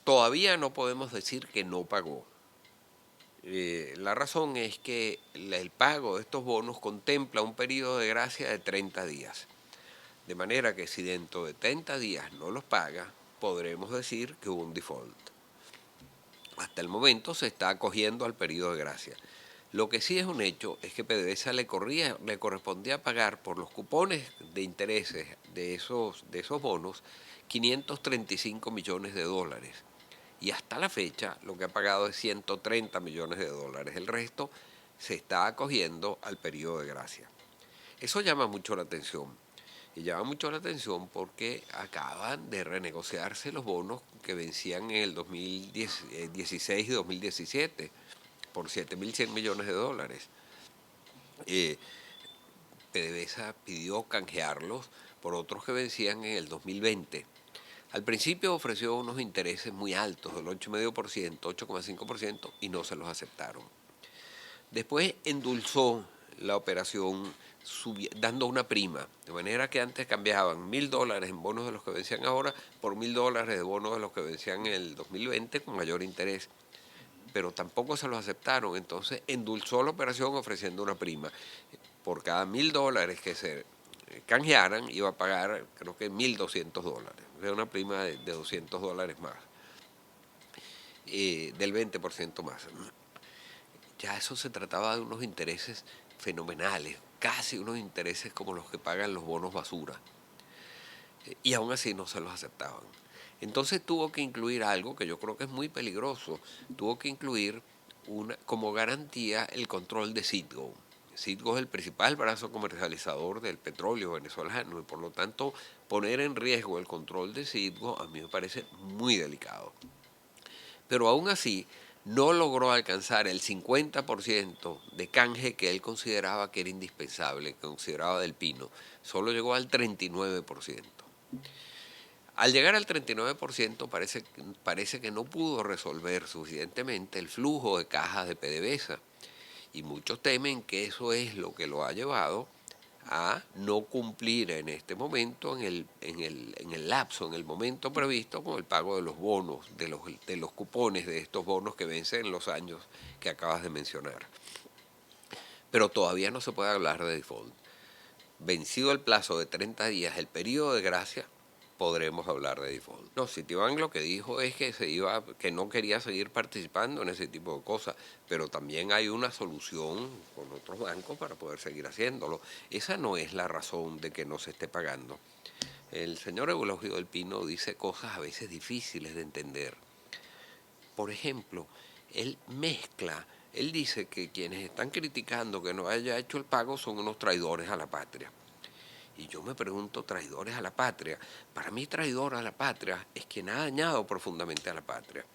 Todavía no podemos decir que no pagó. La razón es que el pago de estos bonos contempla un periodo de gracia de 30 días. De manera que si dentro de 30 días no los paga, podremos decir que hubo un default. Hasta el momento se está acogiendo al periodo de gracia. Lo que sí es un hecho es que PDVSA le correspondía pagar por los cupones de intereses de esos bonos 535 millones de dólares. Y hasta la fecha lo que ha pagado es 130 millones de dólares. El resto se está acogiendo al periodo de gracia. Eso llama mucho la atención. Y llama mucho la atención porque acaban de renegociarse los bonos que vencían en el 2016 y 2017 por 7.100 millones de dólares. PDVSA pidió canjearlos por otros que vencían en el 2020. Al principio ofreció unos intereses muy altos, del 8,5%, 8,5%, y no se los aceptaron. Después endulzó la operación dando una prima, de manera que antes cambiaban $1.000 en bonos de los que vencían ahora por $1.000 de bonos de los que vencían en el 2020 con mayor interés. Pero tampoco se los aceptaron, entonces endulzó la operación ofreciendo una prima. Por cada $1.000 que se canjearan iba a pagar creo que $1.200, de una prima de $200 más, del 20% más. Ya eso se trataba de unos intereses fenomenales, casi unos intereses como los que pagan los bonos basura. Y aún así no se los aceptaban. Entonces tuvo que incluir algo que yo creo que es muy peligroso. Tuvo que incluir como garantía el control de Citgo. Citgo es el principal brazo comercializador del petróleo venezolano y por lo tanto poner en riesgo el control de Citgo a mí me parece muy delicado. Pero aún así no logró alcanzar el 50% de canje que él consideraba que era indispensable, que consideraba del Pino. Solo llegó al 39%. Al llegar al 39% parece que no pudo resolver suficientemente el flujo de cajas de PDVSA. Y muchos temen que eso es lo que lo ha llevado a no cumplir en este momento, en el lapso, en el momento previsto con el pago de los bonos, de los cupones de estos bonos que vencen en los años que acabas de mencionar. Pero todavía no se puede hablar de default. Vencido el plazo de 30 días, el periodo de gracia, podremos hablar de default. No, Citibank lo que dijo es que no quería seguir participando en ese tipo de cosas, pero también hay una solución con otros bancos para poder seguir haciéndolo. Esa no es la razón de que no se esté pagando. El señor Eulogio del Pino dice cosas a veces difíciles de entender. Por ejemplo, él dice que quienes están criticando que no haya hecho el pago son unos traidores a la patria. Y yo me pregunto, traidores a la patria. Para mí, traidor a la patria es quien ha dañado profundamente a la patria.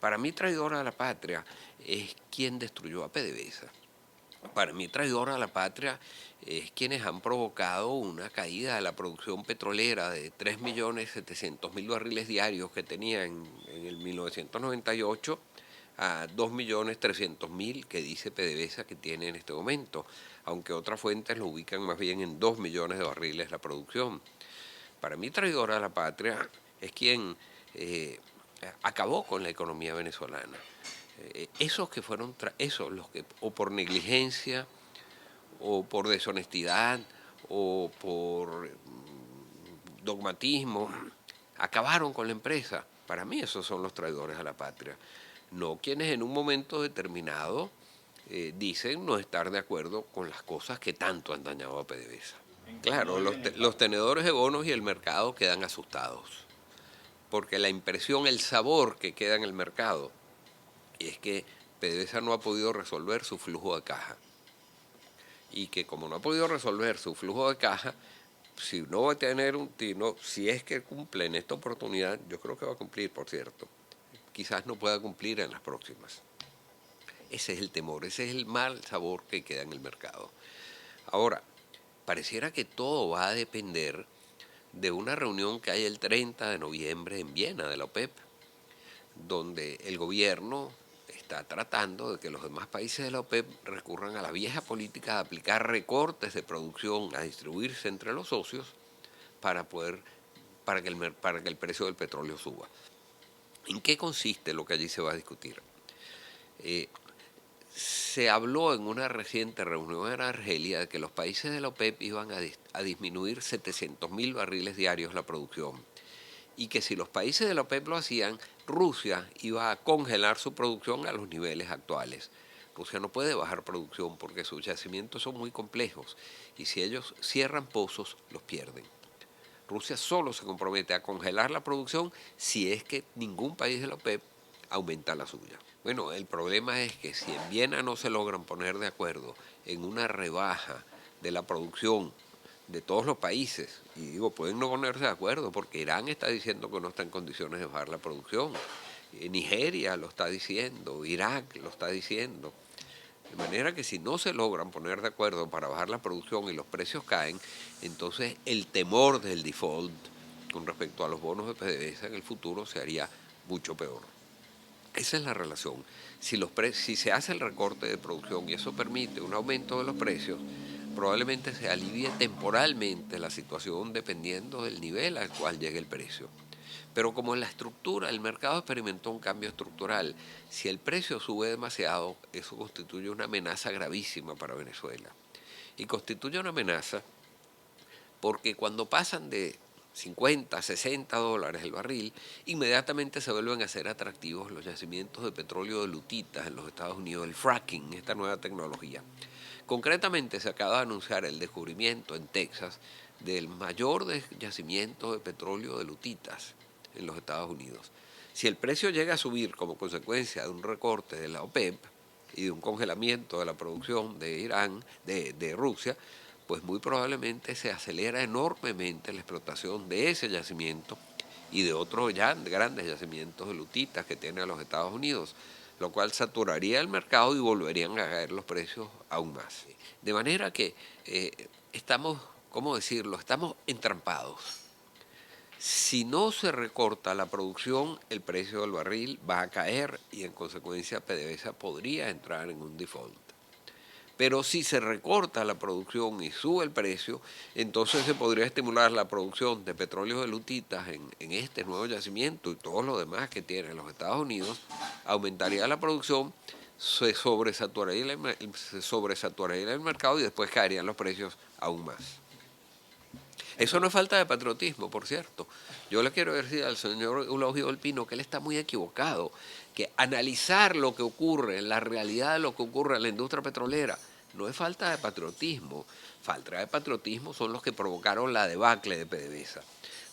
Para mí, traidor a la patria es quien destruyó a PDVSA. Para mí, traidor a la patria es quienes han provocado una caída de la producción petrolera de 3.700.000 barriles diarios que tenía en el 1998 a 2.300.000 que dice PDVSA que tiene en este momento, aunque otras fuentes lo ubican más bien en 2 millones de barriles la producción. Para mí, traidor a la patria es quien acabó con la economía venezolana. Esos que fueron, los que o por negligencia, o por deshonestidad, o por dogmatismo, acabaron con la empresa. Para mí esos son los traidores a la patria. No quienes en un momento determinado dicen no estar de acuerdo con las cosas que tanto han dañado a PDVSA. Claro, los tenedores de bonos y el mercado quedan asustados, porque la impresión, el sabor que queda en el mercado es que PDVSA no ha podido resolver su flujo de caja. Y que como no ha podido resolver su flujo de caja, si no va a tener si es que cumple en esta oportunidad, yo creo que va a cumplir, por cierto, quizás no pueda cumplir en las próximas. Ese es el temor, ese es el mal sabor que queda en el mercado. Ahora, pareciera que todo va a depender de una reunión que hay el 30 de noviembre en Viena de la OPEP, donde el gobierno está tratando de que los demás países de la OPEP recurran a la vieja política de aplicar recortes de producción a distribuirse entre los socios para que el precio del petróleo suba. ¿En qué consiste lo que allí se va a discutir? Eh, Se habló en una reciente reunión en Argelia de que los países de la OPEP iban a disminuir 700.000 barriles diarios la producción y que si los países de la OPEP lo hacían, Rusia iba a congelar su producción a los niveles actuales. Rusia no puede bajar producción porque sus yacimientos son muy complejos y si ellos cierran pozos, los pierden. Rusia solo se compromete a congelar la producción si es que ningún país de la OPEP aumenta la suya. Bueno, el problema es que si en Viena no se logran poner de acuerdo en una rebaja de la producción de todos los países, y digo, pueden no ponerse de acuerdo porque Irán está diciendo que no está en condiciones de bajar la producción, Nigeria lo está diciendo, Irak lo está diciendo, de manera que si no se logran poner de acuerdo para bajar la producción y los precios caen, entonces el temor del default con respecto a los bonos de PDVSA en el futuro se haría mucho peor. Esa es la relación. Si se hace el recorte de producción y eso permite un aumento de los precios, probablemente se alivie temporalmente la situación dependiendo del nivel al cual llegue el precio. Pero como en la estructura, el mercado experimentó un cambio estructural, si el precio sube demasiado, eso constituye una amenaza gravísima para Venezuela. Y constituye una amenaza porque cuando pasan de 50, 60 dólares el barril, inmediatamente se vuelven a ser atractivos los yacimientos de petróleo de lutitas en los Estados Unidos, el fracking, esta nueva tecnología. Concretamente se acaba de anunciar el descubrimiento en Texas del mayor yacimiento de petróleo de lutitas en los Estados Unidos. Si el precio llega a subir como consecuencia de un recorte de la OPEP y de un congelamiento de la producción de Irán, de Rusia, pues muy probablemente se acelera enormemente la explotación de ese yacimiento y de otros ya grandes yacimientos de lutitas que tiene a los Estados Unidos, lo cual saturaría el mercado y volverían a caer los precios aún más. De manera que estamos, ¿cómo decirlo?, estamos entrampados. Si no se recorta la producción, el precio del barril va a caer y en consecuencia PDVSA podría entrar en un default. Pero si se recorta la producción y sube el precio, entonces se podría estimular la producción de petróleo de lutitas en este nuevo yacimiento y todos los demás que tienen los Estados Unidos, aumentaría la producción, se sobresaturaría el mercado y después caerían los precios aún más. Eso no es falta de patriotismo, por cierto. Yo le quiero decir al señor Eulogio del Pino que él está muy equivocado, que analizar lo que ocurre, la realidad de lo que ocurre en la industria petrolera, no es falta de patriotismo. Falta de patriotismo son los que provocaron la debacle de PDVSA.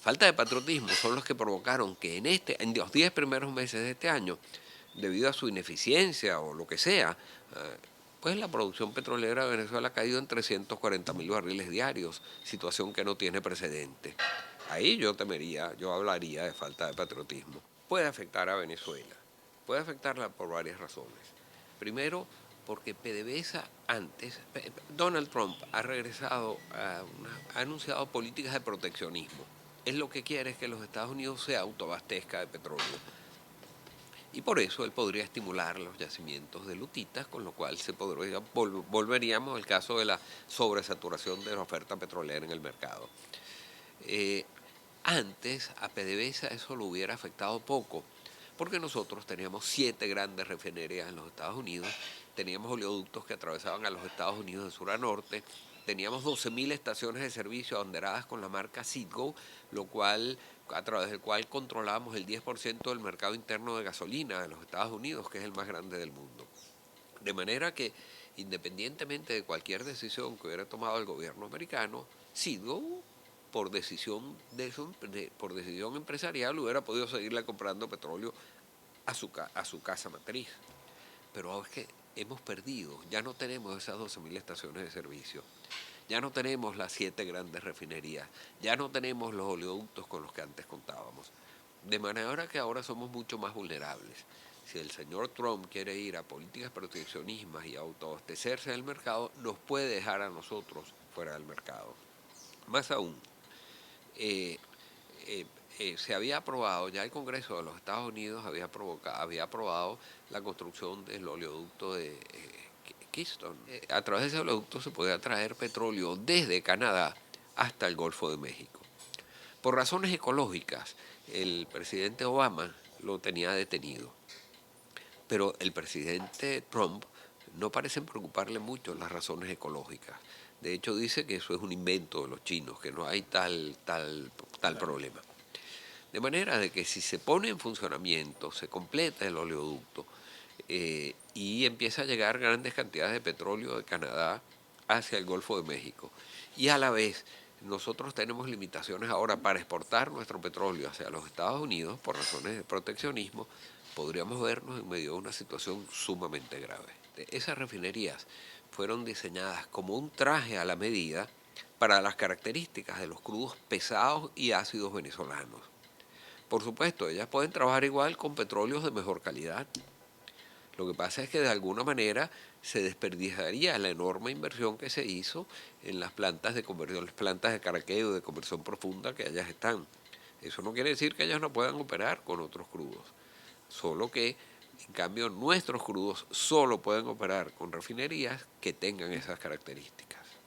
Falta de patriotismo son los que provocaron que en los 10 primeros meses de este año, debido a su ineficiencia o lo que sea, pues la producción petrolera de Venezuela ha caído en 340.000 barriles diarios, situación que no tiene precedente. Ahí yo hablaría de falta de patriotismo. Puede afectar a Venezuela, puede afectarla por varias razones. Primero, porque PDVSA Donald Trump ha ha anunciado políticas de proteccionismo. Él lo que quiere es que los Estados Unidos se autoabastezca de petróleo. Y por eso él podría estimular los yacimientos de lutitas, con lo cual volveríamos al caso de la sobresaturación de la oferta petrolera en el mercado. Antes a PDVSA eso lo hubiera afectado poco, porque nosotros teníamos 7 grandes refinerías en los Estados Unidos, teníamos oleoductos que atravesaban a los Estados Unidos de sur a norte, teníamos 12.000 estaciones de servicio abanderadas con la marca Citgo, a través del cual controlábamos el 10% del mercado interno de gasolina de los Estados Unidos, que es el más grande del mundo. De manera que, independientemente de cualquier decisión que hubiera tomado el gobierno americano, Citgo, por decisión empresarial, hubiera podido seguirle comprando petróleo a su casa matriz. Pero ahora es que hemos perdido, ya no tenemos esas 12.000 estaciones de servicio, ya no tenemos las 7 grandes refinerías, ya no tenemos los oleoductos con los que antes contábamos. De manera que ahora somos mucho más vulnerables. Si el señor Trump quiere ir a políticas proteccionistas y autoabastecerse del mercado, nos puede dejar a nosotros fuera del mercado. Más aún, se había aprobado, ya el Congreso de los Estados Unidos había aprobado la construcción del oleoducto de Keystone. A través de ese oleoducto se podía traer petróleo desde Canadá hasta el Golfo de México. Por razones ecológicas, el presidente Obama lo tenía detenido. Pero el presidente Trump no parece preocuparle mucho las razones ecológicas. De hecho, dice que eso es un invento de los chinos, que no hay tal problema. De manera de que si se pone en funcionamiento, se completa el oleoducto y empieza a llegar grandes cantidades de petróleo de Canadá hacia el Golfo de México. Y a la vez, nosotros tenemos limitaciones ahora para exportar nuestro petróleo hacia los Estados Unidos por razones de proteccionismo, podríamos vernos en medio de una situación sumamente grave. Esas refinerías fueron diseñadas como un traje a la medida para las características de los crudos pesados y ácidos venezolanos. Por supuesto, ellas pueden trabajar igual con petróleos de mejor calidad. Lo que pasa es que de alguna manera se desperdiciaría la enorme inversión que se hizo en las plantas de conversión, las plantas de caraqueo, de conversión profunda que ellas están. Eso no quiere decir que ellas no puedan operar con otros crudos, solo que en cambio nuestros crudos solo pueden operar con refinerías que tengan esas características.